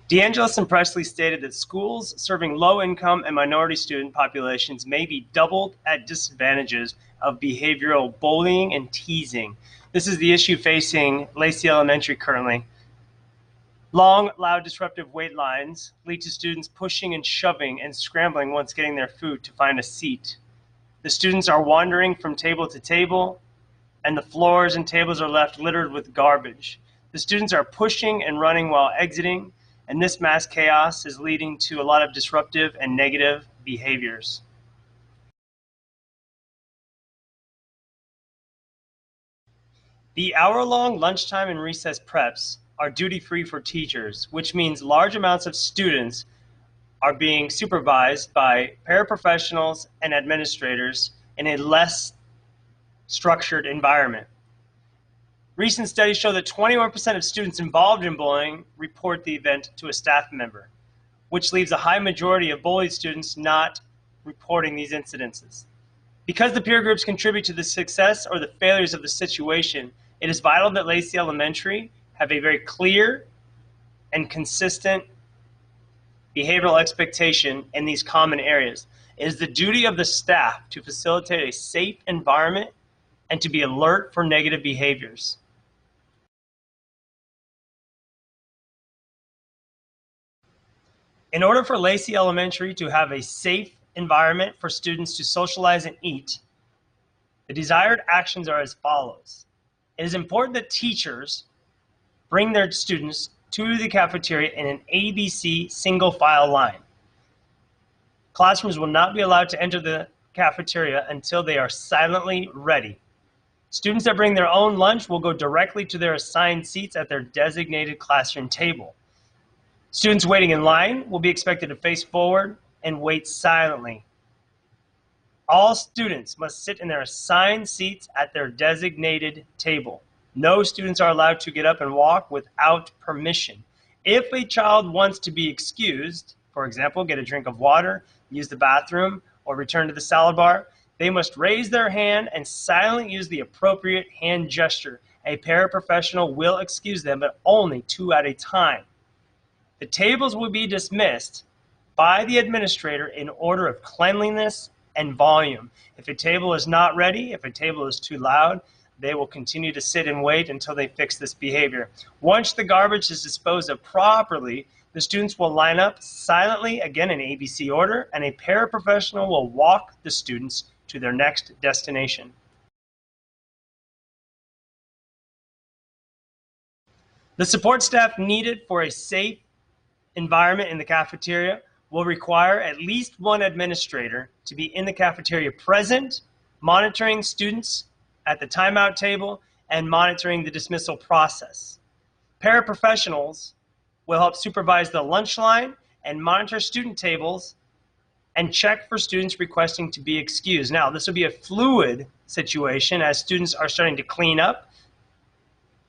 DeAngelis and Presley stated that schools serving low-income and minority student populations may be doubled at disadvantages of behavioral bullying and teasing. This is the issue facing Lacy Elementary currently. Long, loud, disruptive wait lines lead to students pushing and shoving and scrambling once getting their food to find a seat. The students are wandering from table to table, and the floors and tables are left littered with garbage. The students are pushing and running while exiting, and this mass chaos is leading to a lot of disruptive and negative behaviors. The hour-long lunchtime and recess preps are duty-free for teachers, which means large amounts of students are being supervised by paraprofessionals and administrators in a less structured environment. Recent studies show that 21% of students involved in bullying report the event to a staff member, which leaves a high majority of bullied students not reporting these incidences. Because the peer groups contribute to the success or the failures of the situation, it is vital that Lacy Elementary have a very clear and consistent behavioral expectation in these common areas. It is the duty of the staff to facilitate a safe environment and to be alert for negative behaviors. In order for Lacy Elementary to have a safe environment for students to socialize and eat, the desired actions are as follows. It is important that teachers bring their students to the cafeteria in an ABC single file line. Classrooms will not be allowed to enter the cafeteria until they are silently ready. Students that bring their own lunch will go directly to their assigned seats at their designated classroom table. Students waiting in line will be expected to face forward and wait silently. All students must sit in their assigned seats at their designated table. No students are allowed to get up and walk without permission. If a child wants to be excused, for example, get a drink of water, use the bathroom, or return to the salad bar, they must raise their hand and silently use the appropriate hand gesture. A paraprofessional will excuse them, but only 2 at a time. The tables will be dismissed by the administrator in order of cleanliness and volume. If a table is not ready, if a table is too loud, they will continue to sit and wait until they fix this behavior. Once the garbage is disposed of properly, the students will line up silently, again in ABC order, and a paraprofessional will walk the students to their next destination. The support staff needed for a safe environment in the cafeteria will require at least one administrator to be in the cafeteria present, monitoring students at the timeout table and monitoring the dismissal process. Paraprofessionals will help supervise the lunch line and monitor student tables and check for students requesting to be excused. Now, this will be a fluid situation as students are starting to clean up.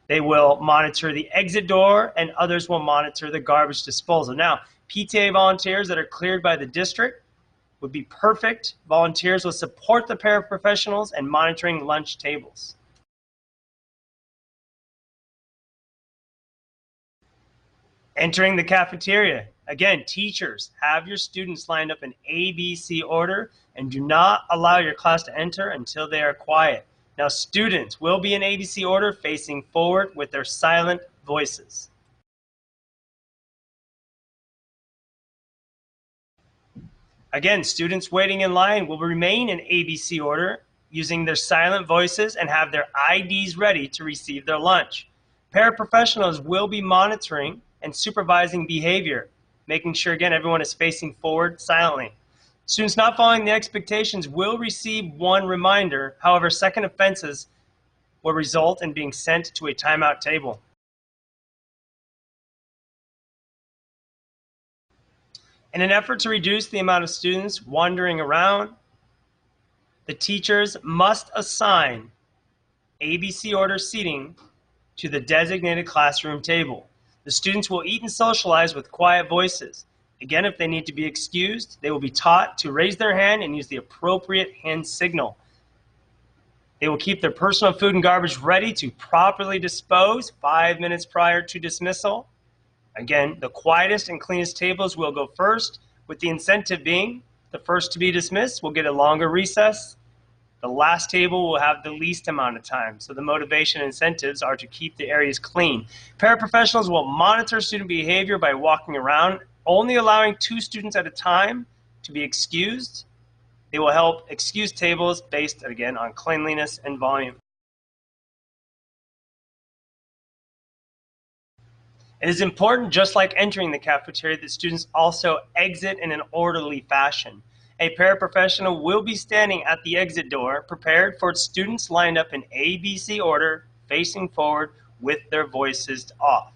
They will monitor the exit door, and others will monitor the garbage disposal. Now, PTA volunteers that are cleared by the district would be perfect. Volunteers will support the paraprofessionals and monitoring lunch tables. Entering the cafeteria. Again, teachers, have your students lined up in ABC order and do not allow your class to enter until they are quiet. Now, students will be in ABC order facing forward with their silent voices. Again, students waiting in line will remain in ABC order using their silent voices and have their IDs ready to receive their lunch. Paraprofessionals will be monitoring and supervising behavior, making sure, again, everyone is facing forward silently. Students not following the expectations will receive one reminder. However, second offenses will result in being sent to a timeout table. In an effort to reduce the amount of students wandering around, the teachers must assign ABC order seating to the designated classroom table. The students will eat and socialize with quiet voices. Again, if they need to be excused, they will be taught to raise their hand and use the appropriate hand signal. They will keep their personal food and garbage ready to properly dispose 5 minutes prior to dismissal. Again, the quietest and cleanest tables will go first, with the incentive being the first to be dismissed will get a longer recess. The last table will have the least amount of time. So the motivation incentives are to keep the areas clean. Paraprofessionals will monitor student behavior by walking around, only allowing 2 students at a time to be excused. They will help excuse tables based, again, on cleanliness and volume. It is important, just like entering the cafeteria, that students also exit in an orderly fashion. A paraprofessional will be standing at the exit door, prepared for students lined up in ABC order, facing forward with their voices off.